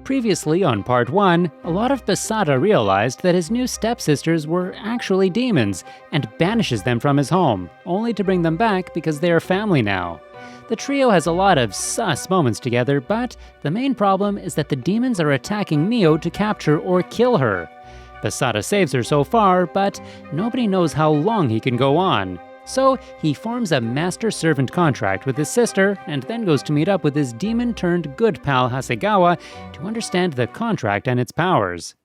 Previously on part 1, a lot of Basara realized that his new stepsisters were actually demons and banishes them from his home, only to bring them back because they are family now. The trio has a lot of sus moments together, but the main problem is that the demons are attacking Mio to capture or kill her. Basara saves her so far, but nobody knows how long he can go on. So he forms a master-servant contract with his sister and then goes to meet up with his demon-turned-good pal Hasegawa to understand the contract and its powers.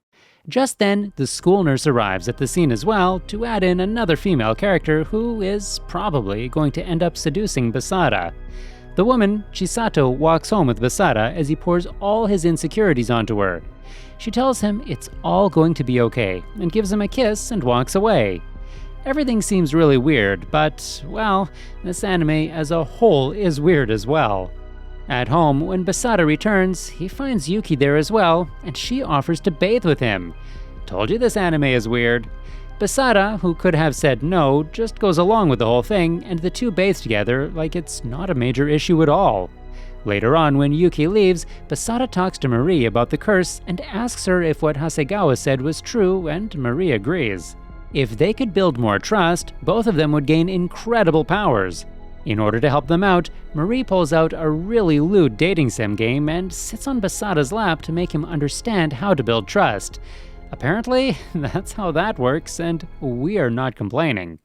Just then, the school nurse arrives at the scene as well to add in another female character who is probably going to end up seducing Basara. The woman, Chisato, walks home with Basara as he pours all his insecurities onto her. She tells him it's all going to be okay and gives him a kiss and walks away. Everything seems really weird, but, well, this anime as a whole is weird as well. At home, when Basara returns, he finds Yuki there as well, and she offers to bathe with him. Told you this anime is weird. Basara, who could have said no, just goes along with the whole thing, and the two bathe together like it's not a major issue at all. Later on, when Yuki leaves, Basara talks to Marie about the curse and asks her if what Hasegawa said was true, and Marie agrees. If they could build more trust, both of them would gain incredible powers. In order to help them out, Marie pulls out a really lewd dating sim game and sits on Basara's lap to make him understand how to build trust. Apparently, that's how that works, and we are not complaining.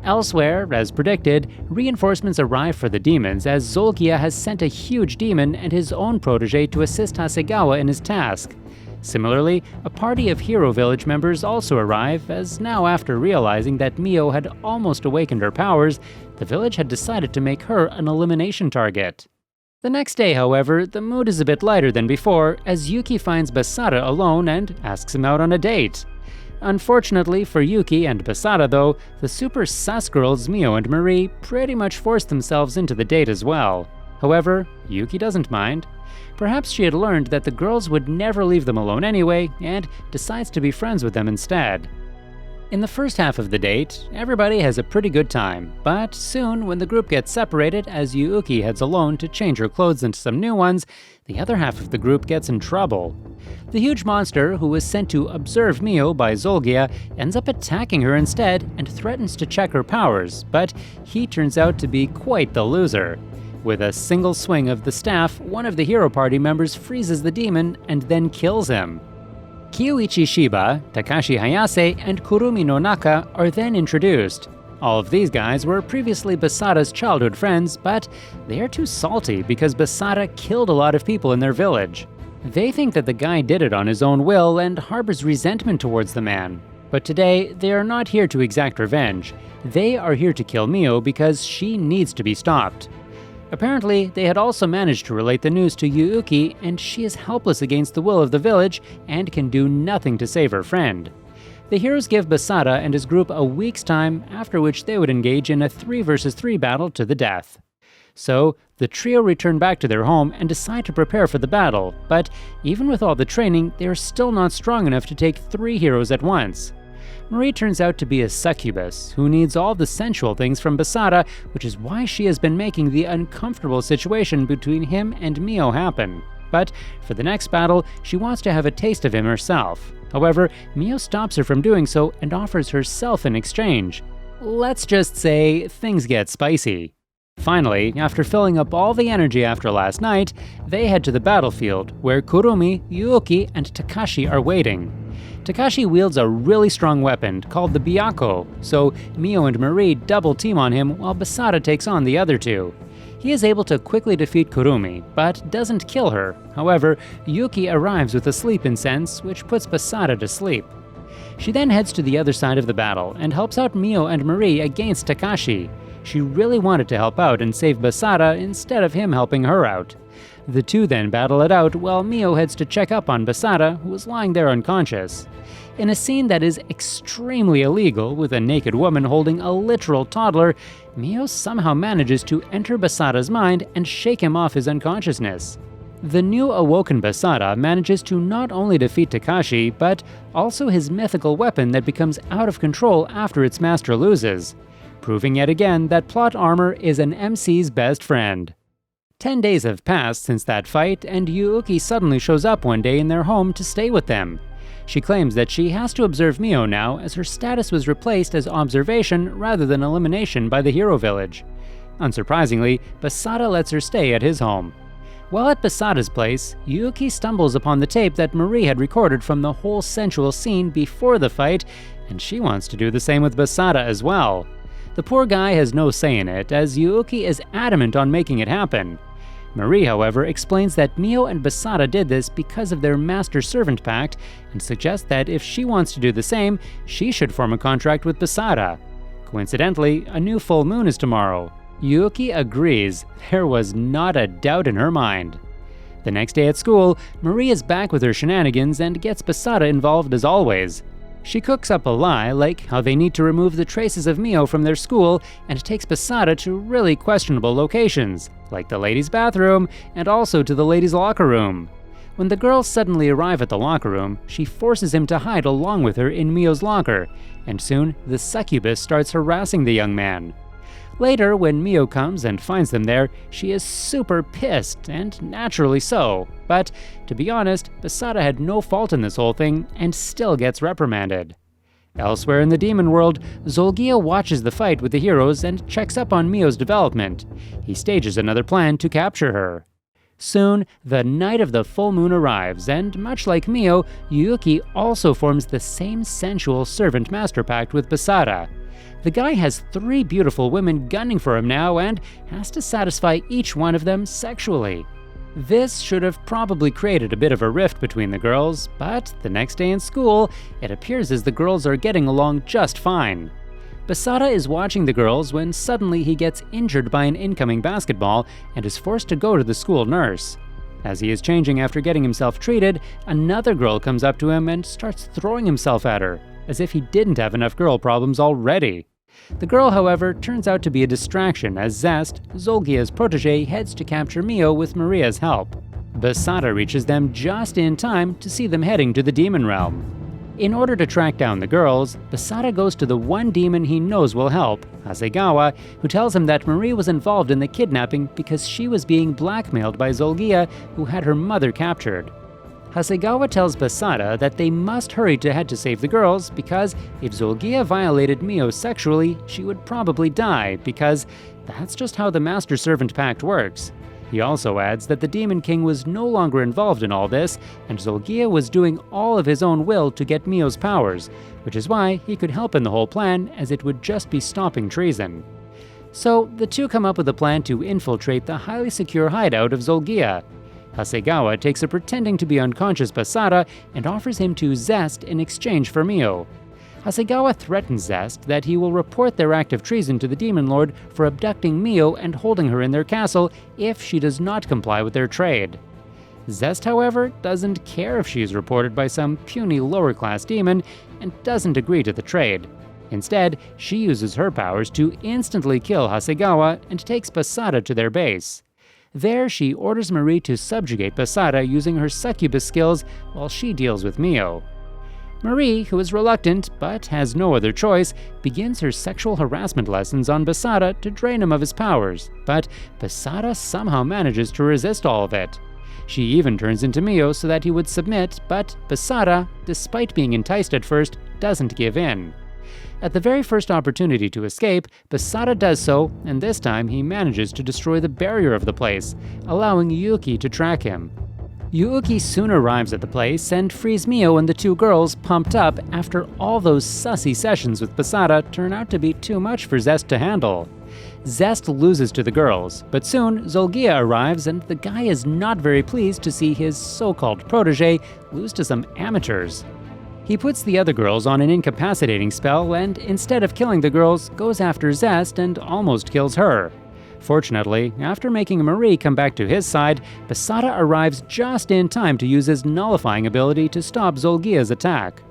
Elsewhere, as predicted, reinforcements arrive for the demons as Zolgia has sent a huge demon and his own protege to assist Hasegawa in his task. Similarly, a party of Hero Village members also arrive, as now after realizing that Mio had almost awakened her powers, the village had decided to make her an elimination target. The next day, however, the mood is a bit lighter than before, as Yuki finds Basara alone and asks him out on a date. Unfortunately for Yuki and Basara though, the super sus girls Mio and Marie pretty much forced themselves into the date as well. However, Yuki doesn't mind. Perhaps she had learned that the girls would never leave them alone anyway, and decides to be friends with them instead. In the first half of the date, everybody has a pretty good time, but soon when the group gets separated as Yuki heads alone to change her clothes into some new ones, the other half of the group gets in trouble. The huge monster, who was sent to observe Mio by Zolgia, ends up attacking her instead and threatens to check her powers, but he turns out to be quite the loser. With a single swing of the staff, one of the hero party members freezes the demon and then kills him. Kyuichi Shiba, Takashi Hayase, and Kurumi no Naka are then introduced. All of these guys were previously Basara's childhood friends, but they are too salty because Basara killed a lot of people in their village. They think that the guy did it on his own will and harbors resentment towards the man. But today, they are not here to exact revenge. They are here to kill Mio because she needs to be stopped. Apparently, they had also managed to relate the news to Yuki, and she is helpless against the will of the village and can do nothing to save her friend. The heroes give Basara and his group a week's time, after which they would engage in a 3 vs 3 battle to the death. So, the trio return back to their home and decide to prepare for the battle, but even with all the training, they are still not strong enough to take 3 heroes at once. Marie turns out to be a succubus, who needs all the sensual things from Basara, which is why she has been making the uncomfortable situation between him and Mio happen. But for the next battle, she wants to have a taste of him herself. However, Mio stops her from doing so and offers herself in exchange. Let's just say things get spicy. Finally, after filling up all the energy after last night, they head to the battlefield, where Kurumi, Yuki, and Takashi are waiting. Takashi wields a really strong weapon called the Byakko, so Mio and Marie double team on him while Basara takes on the other two. He is able to quickly defeat Kurumi, but doesn't kill her. However, Yuki arrives with a sleep incense, which puts Basara to sleep. She then heads to the other side of the battle and helps out Mio and Marie against Takashi. She really wanted to help out and save Basara instead of him helping her out. The two then battle it out while Mio heads to check up on Basara, who is lying there unconscious. In a scene that is extremely illegal, with a naked woman holding a literal toddler, Mio somehow manages to enter Basara's mind and shake him off his unconsciousness. The new awoken Basara manages to not only defeat Takashi, but also his mythical weapon that becomes out of control after its master loses, proving yet again that plot armor is an MC's best friend. 10 days have passed since that fight, and Yuuki suddenly shows up one day in their home to stay with them. She claims that she has to observe Mio now, as her status was replaced as observation rather than elimination by the hero village. Unsurprisingly, Basara lets her stay at his home. While at Basara's place, Yuuki stumbles upon the tape that Marie had recorded from the whole sensual scene before the fight, and she wants to do the same with Basara as well. The poor guy has no say in it, as Yuuki is adamant on making it happen. Marie, however, explains that Mio and Basara did this because of their master-servant pact, and suggests that if she wants to do the same, she should form a contract with Basara. Coincidentally, a new full moon is tomorrow. Yuuki agrees. There was not a doubt in her mind. The next day at school, Marie is back with her shenanigans and gets Basara involved as always. She cooks up a lie, like how they need to remove the traces of Mio from their school, and takes Basara to really questionable locations, like the ladies' bathroom and also to the ladies' locker room. When the girls suddenly arrive at the locker room, she forces him to hide along with her in Mio's locker, and soon the succubus starts harassing the young man. Later, when Mio comes and finds them there, she is super pissed, and naturally so. But, to be honest, Basara had no fault in this whole thing, and still gets reprimanded. Elsewhere in the demon world, Zolgia watches the fight with the heroes and checks up on Mio's development. He stages another plan to capture her. Soon, the night of the full moon arrives, and much like Mio, Yuuki also forms the same sensual servant-master pact with Basara. The guy has 3 beautiful women gunning for him now and has to satisfy each one of them sexually. This should have probably created a bit of a rift between the girls, but the next day in school, it appears as the girls are getting along just fine. Basara is watching the girls when suddenly he gets injured by an incoming basketball and is forced to go to the school nurse. As he is changing after getting himself treated, another girl comes up to him and starts throwing himself at her, as if he didn't have enough girl problems already. The girl, however, turns out to be a distraction as Zest, Zolgia's protege, heads to capture Mio with Maria's help. Basara reaches them just in time to see them heading to the demon realm. In order to track down the girls, Basara goes to the one demon he knows will help, Hasegawa, who tells him that Marie was involved in the kidnapping because she was being blackmailed by Zolgia, who had her mother captured. Hasegawa tells Basara that they must hurry to head to save the girls because if Zolgia violated Mio sexually, she would probably die because that's just how the Master-Servant Pact works. He also adds that the Demon King was no longer involved in all this, and Zolgia was doing all of his own will to get Mio's powers, which is why he could help in the whole plan, as it would just be stopping treason. So the two come up with a plan to infiltrate the highly secure hideout of Zolgia. Hasegawa takes a pretending to be unconscious Basara and offers him to Zest in exchange for Mio. Hasegawa threatens Zest that he will report their act of treason to the Demon Lord for abducting Mio and holding her in their castle if she does not comply with their trade. Zest, however, doesn't care if she is reported by some puny lower-class demon and doesn't agree to the trade. Instead, she uses her powers to instantly kill Hasegawa and takes Basara to their base. There, she orders Marie to subjugate Basara using her succubus skills while she deals with Mio. Marie, who is reluctant but has no other choice, begins her sexual harassment lessons on Basara to drain him of his powers, but Basara somehow manages to resist all of it. She even turns into Mio so that he would submit, but Basara, despite being enticed at first, doesn't give in. At the very first opportunity to escape, Basara does so, and this time he manages to destroy the barrier of the place, allowing Yuuki to track him. Yuuki soon arrives at the place and frees Mio and the two girls, pumped up after all those sussy sessions with Basara turn out to be too much for Zest to handle. Zest loses to the girls, but soon Zolgia arrives and the guy is not very pleased to see his so-called protege lose to some amateurs. He puts the other girls on an incapacitating spell and, instead of killing the girls, goes after Zest and almost kills her. Fortunately, after making Marie come back to his side, Basara arrives just in time to use his nullifying ability to stop Zolgia's attack.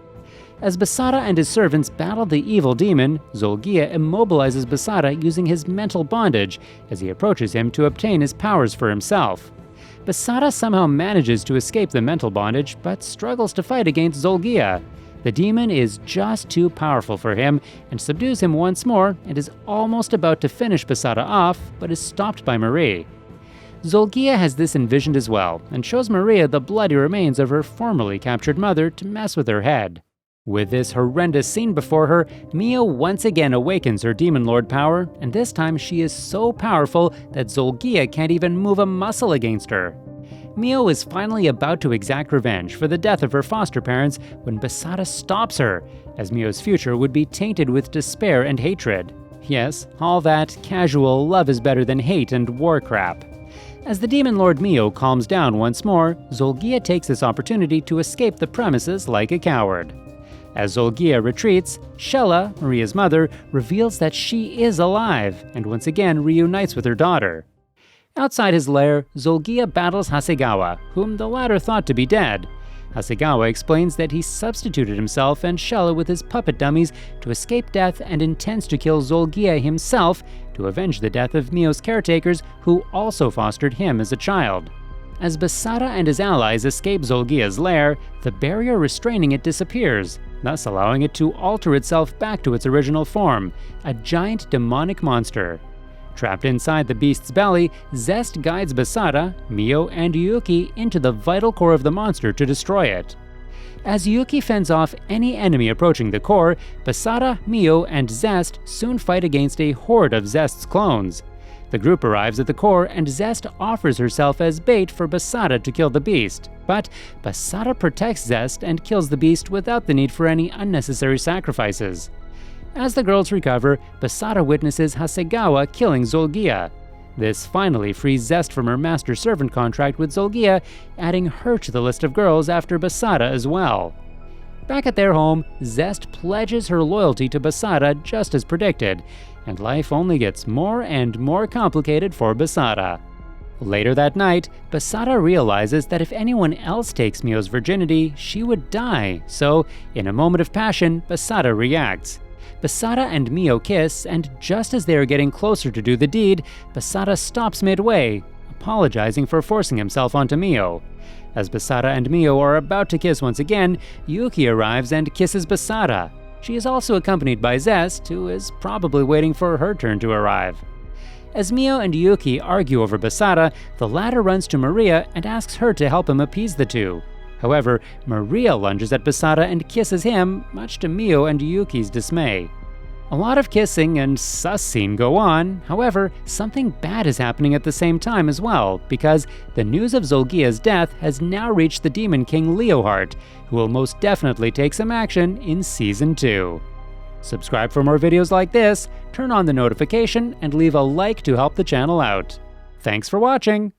As Basara and his servants battle the evil demon, Zolgia immobilizes Basara using his mental bondage as he approaches him to obtain his powers for himself. Basara somehow manages to escape the mental bondage, but struggles to fight against Zolgia. The demon is just too powerful for him and subdues him once more and is almost about to finish Basara off, but is stopped by Marie. Zolgia has this envisioned as well, and shows Maria the bloody remains of her formerly captured mother to mess with her head. With this horrendous scene before her, Mio once again awakens her Demon Lord power, and this time she is so powerful that Zolgia can't even move a muscle against her. Mio is finally about to exact revenge for the death of her foster parents when Basara stops her, as Mio's future would be tainted with despair and hatred. Yes, all that casual love is better than hate and war crap. As the Demon Lord Mio calms down once more, Zolgia takes this opportunity to escape the premises like a coward. As Zolgia retreats, Shella, Maria's mother, reveals that she is alive and once again reunites with her daughter. Outside his lair, Zolgia battles Hasegawa, whom the latter thought to be dead. Hasegawa explains that he substituted himself and Shella with his puppet dummies to escape death and intends to kill Zolgia himself to avenge the death of Mio's caretakers who also fostered him as a child. As Basara and his allies escape Zolgia's lair, the barrier restraining it disappears, thus allowing it to alter itself back to its original form, a giant demonic monster. Trapped inside the beast's belly, Zest guides Basara, Mio, and Yuki into the vital core of the monster to destroy it. As Yuki fends off any enemy approaching the core, Basara, Mio, and Zest soon fight against a horde of Zest's clones. The group arrives at the core and Zest offers herself as bait for Basara to kill the beast, but Basara protects Zest and kills the beast without the need for any unnecessary sacrifices. As the girls recover, Basara witnesses Hasegawa killing Zolgia. This finally frees Zest from her master-servant contract with Zolgia, adding her to the list of girls after Basara as well. Back at their home, Zest pledges her loyalty to Basara just as predicted, and life only gets more and more complicated for Basara. Later that night, Basara realizes that if anyone else takes Mio's virginity, she would die, so in a moment of passion, Basara reacts. Basara and Mio kiss, and just as they are getting closer to do the deed, Basara stops midway, apologizing for forcing himself onto Mio. As Basara and Mio are about to kiss once again, Yuki arrives and kisses Basara. She is also accompanied by Zest, who is probably waiting for her turn to arrive. As Mio and Yuki argue over Basara, the latter runs to Maria and asks her to help him appease the two. However, Maria lunges at Basara and kisses him, much to Mio and Yuki's dismay. A lot of kissing and sus scene go on, however, something bad is happening at the same time as well, because the news of Zolgia's death has now reached the Demon King Leohart, who will most definitely take some action in Season 2. Subscribe for more videos like this, turn on the notification, and leave a like to help the channel out. Thanks for watching!